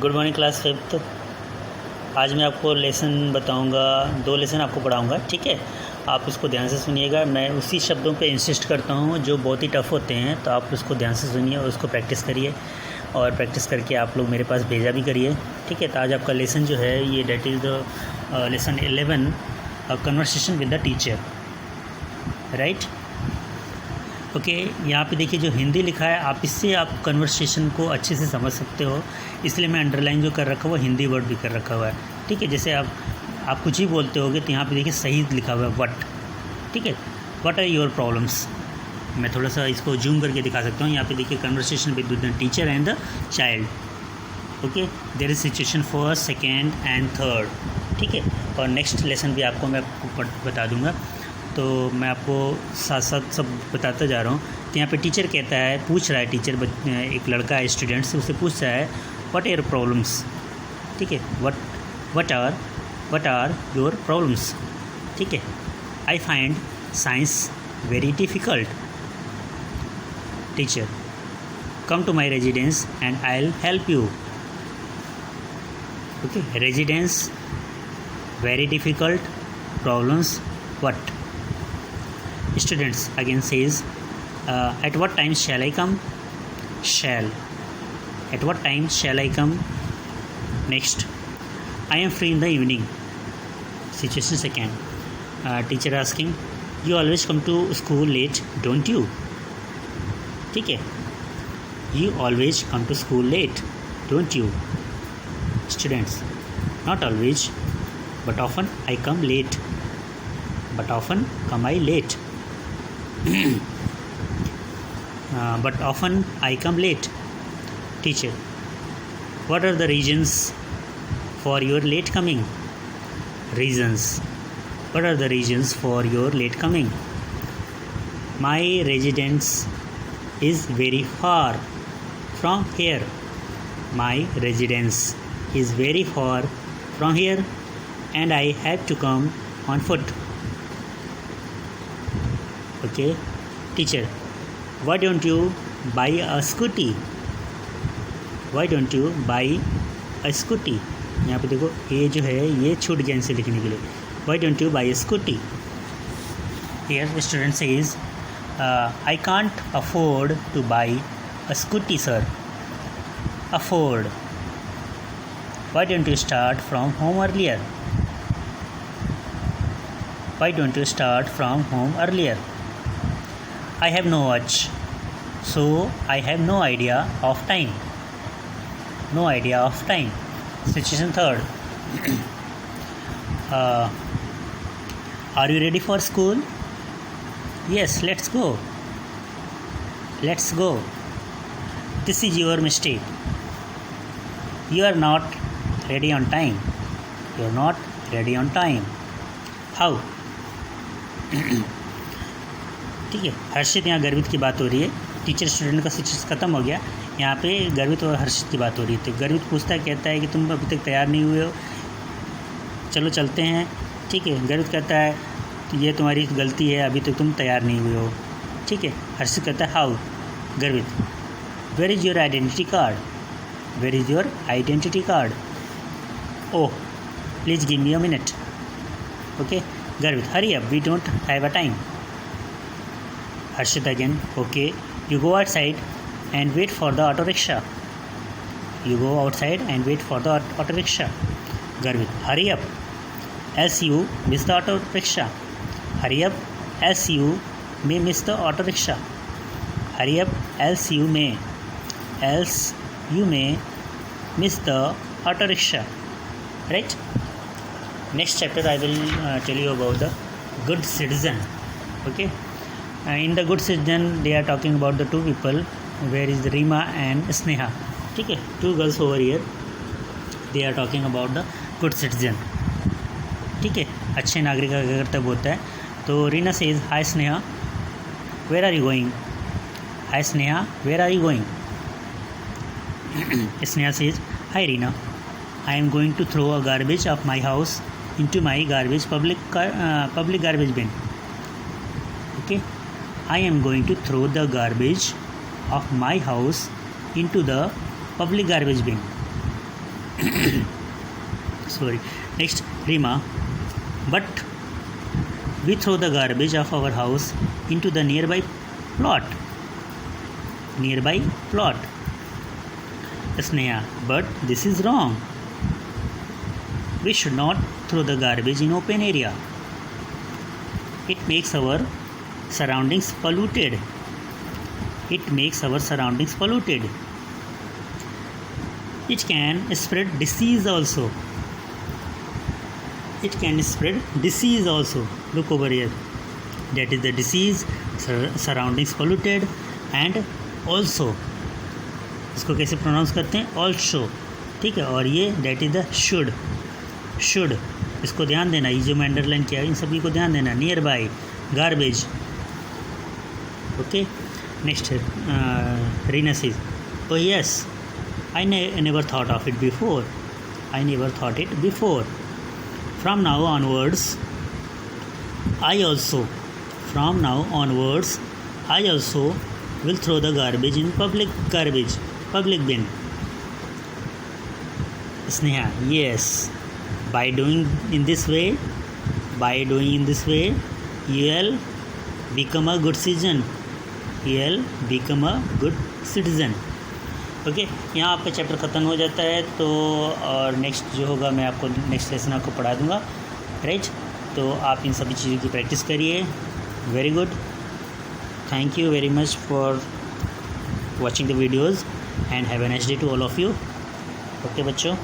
Good morning class fifth. आज मैं आपको लेसन बताऊंगा, 2 लेसन आपको पढ़ाऊंगा, ठीक है। आप इसको ध्यान से सुनिएगा। मैं उसी शब्दों पे इंसिस्ट करता हूँ जो बहुत ही टफ़ होते हैं, तो आप उसको ध्यान से सुनिए और उसको प्रैक्टिस करिए, और प्रैक्टिस करके आप लोग मेरे पास भेजा भी करिए, ठीक है। तो आज आपका लेसन जो है ये that is the lesson 11, conversation with the teacher, right. Okay, यहाँ पे देखिए जो हिंदी लिखा है, आप इससे आप कन्वर्सेशन को अच्छे से समझ सकते हो, इसलिए मैं अंडरलाइन जो कर रखा हुआ हिंदी वर्ड भी कर रखा हुआ है, ठीक है। जैसे आप कुछ ही बोलते होगे तो यहाँ पे देखिए सही लिखा हुआ है व्हाट, ठीक है। What are your problems. मैं थोड़ा सा इसको जूम करके दिखा सकता हूँ। यहाँ पे देखिए conversation with the teacher and the child, okay. There is situation first, second and third, ठीक है। और नेक्स्ट लेसन भी आपको मैं बता दूँगा, तो मैं आपको साथ साथ सब बताता जा रहा हूँ। तो यहाँ पे टीचर कहता है, पूछ रहा है टीचर, एक लड़का है स्टूडेंट से, उससे पूछ रहा है व्हाट आर प्रॉब्लम्स, ठीक है। व्हाट आर योर प्रॉब्लम्स, ठीक है। I find science very difficult. Teacher, come to my residence and I will help you. Okay, residence very difficult, problems what. Students again says, at what time shall I come? Shall. At what time shall I come? Next, I am free in the evening. Situation second. Teacher asking, you always come to school late, don't you? ठीक है, you always come to school late, don't you? Students, not always, but often I come late. But often come I late. But often I come late. Teacher, what are the reasons for your late coming? Reasons. What are the reasons for your late coming? My residence is very far from here. My residence is very far from here and I have to come on foot. Okay, teacher, why don't you buy a scooty? Why don't you buy a scooty? यहाँ पे देखो ये जो है ये छूट गया इनसे लिखने के लिए। Why don't you buy a scooty? Here the student says, I can't afford to buy a scooty, sir. Afford. Why don't you start from home earlier? Why don't you start from home earlier? I have no watch, so I have no idea of time. No idea of time. Situation third. Are you ready for school? Yes, let's go. Let's go. This is your mistake. You are not ready on time. You are not ready on time. How? ठीक है। हर्षित, यहाँ गर्वित की बात हो रही है। Teacher student का सिचुएशन ख़त्म हो गया, यहाँ पे गर्वित और हर्षित की बात हो रही है। तो गर्वित पूछता है, कहता है कि तुम अभी तक तैयार नहीं हुए हो, चलो चलते हैं, ठीक है। गर्वित कहता है तो ये तुम्हारी गलती है, अभी तक तुम तैयार नहीं हुए हो, ठीक है। हर्षित कहता है how. Garvit, where is your identity card? Where is your identity card? Oh, please give me a minute. Okay. Garvit, hurry up, we don't have a time. Harshit again, okay, you go outside and wait for the auto rickshaw. You go outside and wait for the auto rickshaw. Garvit, hurry up, else you miss the auto rickshaw. Hurry up, else you may miss the auto rickshaw. Hurry up, else you may miss the auto rickshaw. Right? Next chapter I will tell you about the good citizen. Okay. In the good citizen they are talking about the two people, where is Rima and Sneha, ठीक है। Two girls over here, they are talking about the good citizen, ठीक है। अच्छे नागरिक का कर्तव्य होता है। तो Reena says, hi Sneha, where are you going? Hi Sneha, where are you going? Sneha says, hi Reena, I am going to throw a garbage of my house into my public garbage bin. Okay, I am going to throw the garbage of my house into the public garbage bin. sorry. Next, Rima. But we throw the garbage of our house into the nearby plot. Nearby plot. Sneha. But this is wrong. We should not throw the garbage in open area. It makes our surroundings polluted. It makes our surroundings polluted. It can spread disease also. It can spread disease also. Look over here. That is the disease, surroundings polluted, and also. इसको कैसे pronounce करते हैं? Also. ठीक है. और ये that is the should. Should. इसको ध्यान देना. ये जो मैं अंडरलाइन किया इन सभी को ध्यान देना. Near by garbage. Okay. Next Reena says, oh yes, I never thought of it before. I never thought it before. From now onwards, I also will throw the garbage in public bin. Sneha, yes. By doing in this way, you'll become a good citizen. Okay. यहाँ आपका chapter ख़त्म हो जाता है. तो और next जो होगा मैं आपको नेक्स्ट लेसन आपको पढ़ा दूँगा. राइट. तो आप इन सभी चीज़ों की प्रैक्टिस करिए. Very good. Thank you very much for watching the videos and have a nice day to all of you. Okay बच्चों.